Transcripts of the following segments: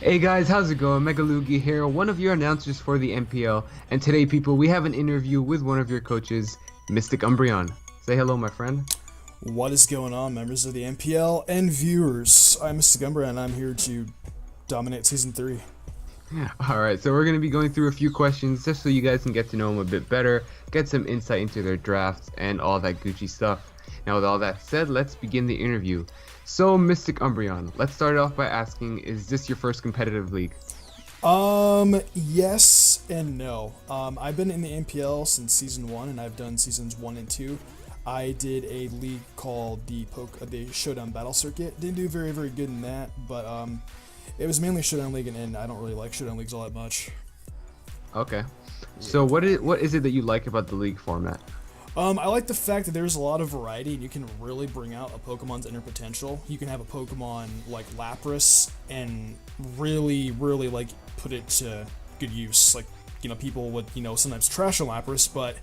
Hey guys, how's it going? MegaLugia here, one of your announcers for the MPL. And today, people, we have an interview with one of your coaches, Mystic Umbreon. Say hello, my friend. What is going on, members of the MPL and viewers? I'm Mr. Umbreon, and I'm here to dominate Season 3. Alright, so we're going to be going through a few questions just so you guys can get to know them a bit better, get some insight into their drafts, and all that Gucci stuff. Now, with all that said, let's begin the interview. So, Mystic Umbreon, let's start off by asking, is this your first competitive league? Yes and no. I've been in the MPL since Season 1, and I've done Seasons 1 and 2. I did a league called the Showdown Battle Circuit. Didn't do very, very good in that, but, it was mainly Showdown League, and I don't really like Showdown Leagues all that much. Okay. So, what is it that you like about the league format? I like the fact that there's a lot of variety and you can really bring out a Pokemon's inner potential. You can have a Pokemon like Lapras and really, really like put it to good use. Like, people would, sometimes trash a Lapras, but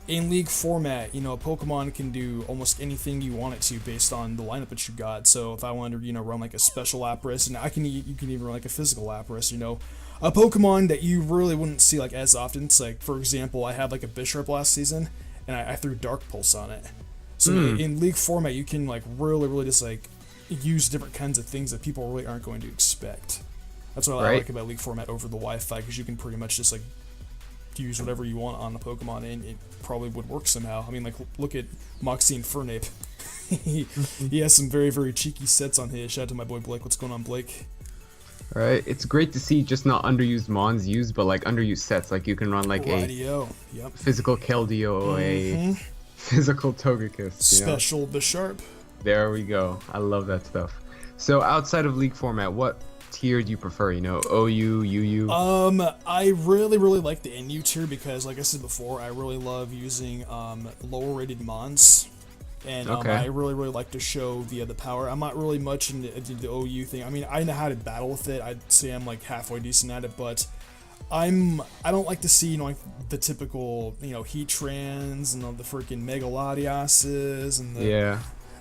in League format, a Pokemon can do almost anything you want it to based on the lineup that you got. So if I wanted to, run like a special Lapras, and you can even run like a physical Lapras, a Pokemon that you really wouldn't see like as often. It's like, for example, I had like a Bisharp last season, and I threw Dark Pulse on it. So in League format, you can like really just like use different kinds of things that people really aren't going to expect. That's what I like about League format over the Wi-Fi, because you can pretty much just like use whatever you want on the Pokemon, and it probably would work somehow. I mean, like, look at Moxie and Fernape. he has some very, very cheeky sets on his. Shout out to my boy Blake. What's going on, Blake? Right, it's great to see just not underused Mons used, but like underused sets. Like you can run like Radio. a physical Keldeo, a physical Togekiss. Special Bisharp. There we go. I love that stuff. So outside of League format, what tier do you prefer? OU, UU? I really like the NU tier because, like I said before, I really love using lower rated Mons. And I really like to show the power. I'm not really much into the OU thing. I mean, I know how to battle with it. I'd say I'm like halfway decent at it, but I don't like to see like the typical Heatrans and the freaking Megalodiases and the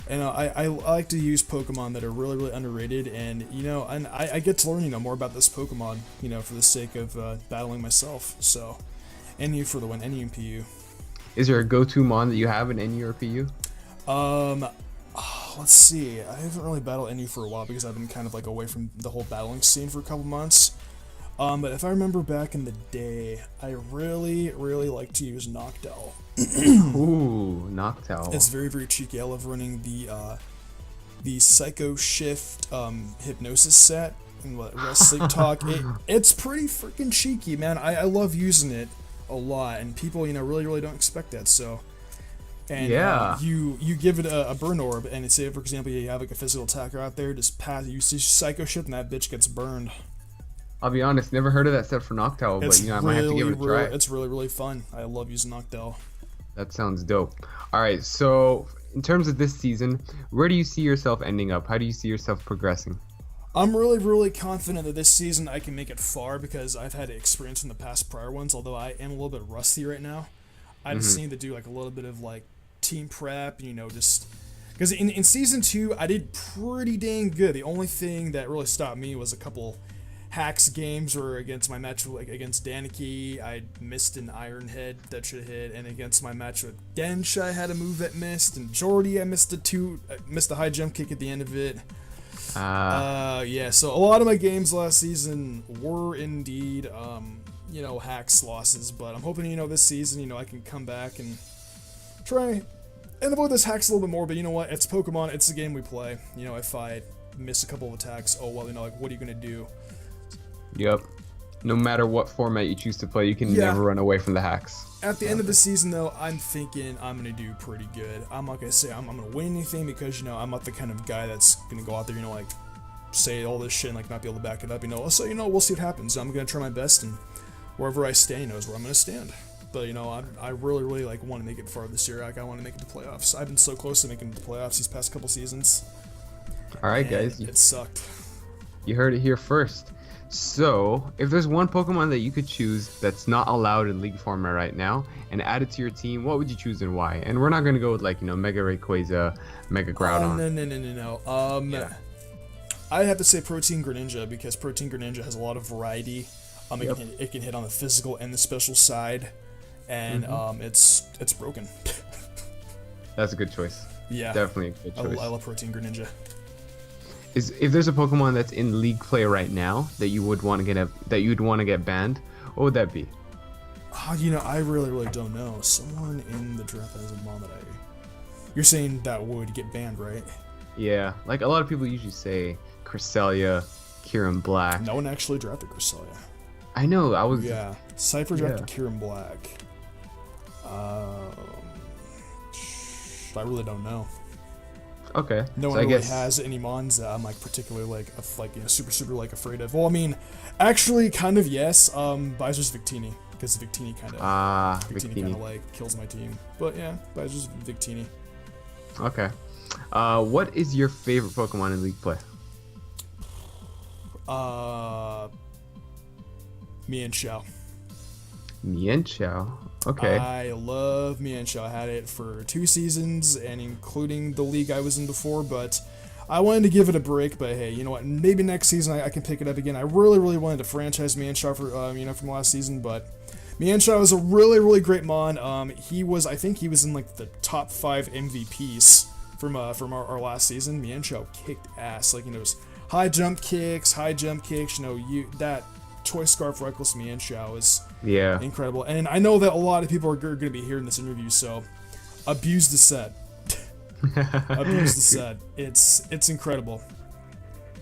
And I like to use Pokemon that are really underrated, and and I get to learn more about this Pokemon for the sake of battling myself. So NU for the win. NU and PU. Is there a go-to Mon that you have in NU or PU? Let's see. I haven't really battled NU for a while because I've been kind of like away from the whole battling scene for a couple months. But if I remember back in the day, I really like to use Noctowl. Ooh, Noctowl. It's very cheeky. I love running the Psycho Shift Hypnosis set and Rest Sleep Talk. It's pretty freaking cheeky, man. I love using it a lot, and people really don't expect that. So. And you give it a burn orb, and say, for example, you have like a physical attacker out there, just pass, you see Psycho Shift, and that bitch gets burned. I'll be honest, never heard of that set for Noctowl, but I might have to give it a try. It's really fun. I love using Noctowl. That sounds dope. Alright, so in terms of this season, where do you see yourself ending up? How do you see yourself progressing? I'm really confident that this season I can make it far because I've had experience in the past prior ones, although I am a little bit rusty right now. I just need to do like a little bit of like team prep, just because in season 2 I did pretty dang good. The only thing that really stopped me was a couple hacks games, or against my match against Daniki, I missed an Iron Head that should have hit, and against my match with Dench, I had a move that missed, and Jordy, I missed a high jump kick at the end of it. Yeah, so a lot of my games last season were indeed hacks losses, but I'm hoping this season I can come back and try and avoid those hacks a little bit more. But you know what, it's Pokemon, it's the game we play. If I miss a couple of attacks, oh well, like, what are you gonna do? Yep. No matter what format you choose to play, you can never run away from the hacks. At the end of the season, though, I'm thinking I'm gonna do pretty good. I'm not gonna say I'm gonna win anything, because I'm not the kind of guy that's gonna go out there, like, say all this shit and like not be able to back it up. So we'll see what happens. I'm gonna try my best, and wherever I stay is where I'm gonna stand. But I really like want to make it far this year. Like, I want to make it to playoffs. I've been so close to making it to playoffs these past couple seasons. All right, guys. It sucked. You heard it here first. So, if there's one Pokemon that you could choose that's not allowed in League format right now and add it to your team, what would you choose and why? And we're not going to go with, like, Mega Rayquaza, Mega Groudon. No. I have to say Protein Greninja because Protein Greninja has a lot of variety. Yep. It can hit on the physical and the special side, and it's broken. That's a good choice. Yeah, Definitely a good choice. I love Protein Greninja. If there's a Pokemon that's in league play right now that you would want to get banned, what would that be? I really don't know. Someone in the draft has a mom that You're saying that would get banned, right? Yeah, like a lot of people usually say Cresselia, Kieran Black. No one actually drafted Cresselia. I know, Yeah, Cypher drafted Kieran Black. I really don't know. Okay. No one really has any mons that I'm like particularly super like afraid of. Well, I mean, actually, kind of yes. Bizer's Victini because Victini kind of like kills my team. But yeah, Bizer's Victini. Okay. What is your favorite Pokemon in league play? Mienshao. Mienshao. Okay. I love Mienshao. I had it for 2 seasons, and including the league I was in before, but I wanted to give it a break, but hey, you know what? Maybe next season I can pick it up again. I really wanted to franchise Mienshao for, from last season, but Mienshao is a really great mon. I think he was in like the top 5 MVPs from our last season. Mienshao kicked ass. Like, it was high jump kicks, that Choice Scarf Reckless Mienshao is incredible. And I know that a lot of people are going to be hearing this interview, so abuse the set. Abuse the set. It's incredible.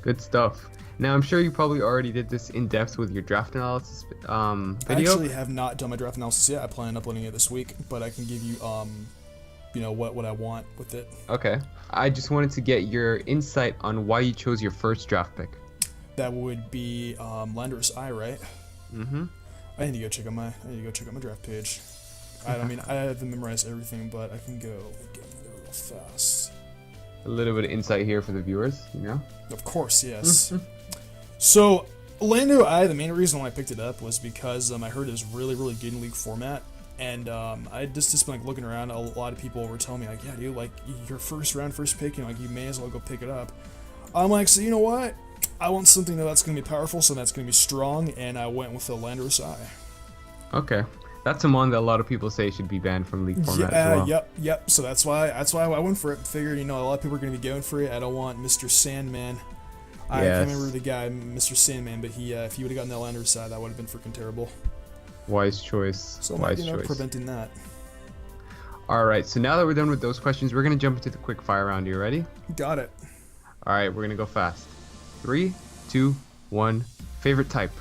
Good stuff. Now, I'm sure you probably already did this in depth with your draft analysis video. I actually have not done my draft analysis yet. I plan on uploading it this week, but I can give you what I want with it. Okay. I just wanted to get your insight on why you chose your first draft pick. That would be Landorus I, right? Mm-hmm. I need to go check out my draft page. I haven't memorized everything, but I can go get there real fast. A little bit of insight here for the viewers, Of course, yes. So, Lando I, the main reason why I picked it up was because I heard it was really good in league format, and I just been like looking around. A lot of people were telling me like, yeah, dude, like your first pick, you may as well go pick it up. I'm like, so you know what? I want something that's going to be powerful, something that's going to be strong, and I went with the Landorus I. Okay. That's a mon that a lot of people say should be banned from league format as well. Yep. So that's why I went for it. Figured, a lot of people are going to be going for it. I don't want Mr. Sandman. I can't remember the guy, Mr. Sandman, but if he would have gotten that Landorus I, that would have been freaking terrible. Wise choice. So I'm preventing that. Alright, so now that we're done with those questions, we're going to jump into the quick fire round. You ready? Got it. Alright, we're going to go fast. 3, 2, 1. Favorite type?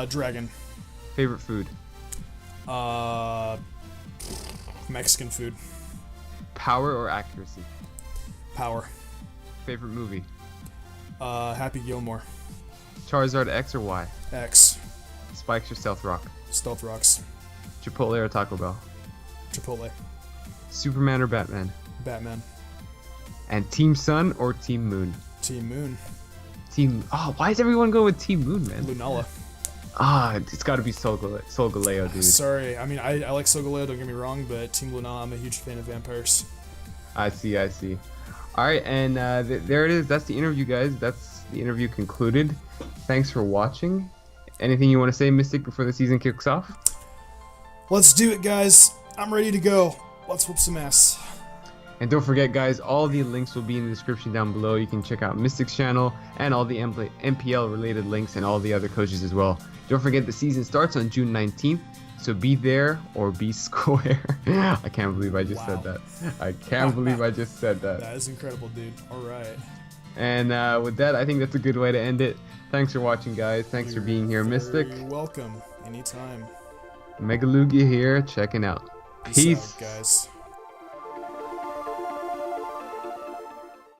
Dragon. Favorite food? Mexican food. Power or accuracy? Power. Favorite movie? Happy Gilmore. Charizard X or Y? X. Spikes or Stealth Rock? Stealth Rocks. Chipotle or Taco Bell? Chipotle. Superman or Batman? Batman. And Team Sun or Team Moon? Team Moon. Why is everyone going with Team Moon, man? Lunala. It's got to be Solgaleo, dude. Sorry, I like Solgaleo, don't get me wrong, but Team Lunala, I'm a huge fan of vampires. I see. Alright, and there it is. That's the interview, guys. That's the interview concluded. Thanks for watching. Anything you want to say, Mystic, before the season kicks off? Let's do it, guys. I'm ready to go. Let's whoop some ass. And don't forget, guys, all the links will be in the description down below. You can check out Mystic's channel and all the MPL related links and all the other coaches as well. Don't forget the season starts on June 19th, so be there or be square. I can't believe I just said that. I can't believe I just said that. That is incredible, dude. All right. And with that, I think that's a good way to end it. Thanks for watching, guys. Thanks for being here, Mystic. You're welcome. Anytime. MegaLugia here, checking out. Peace out, guys.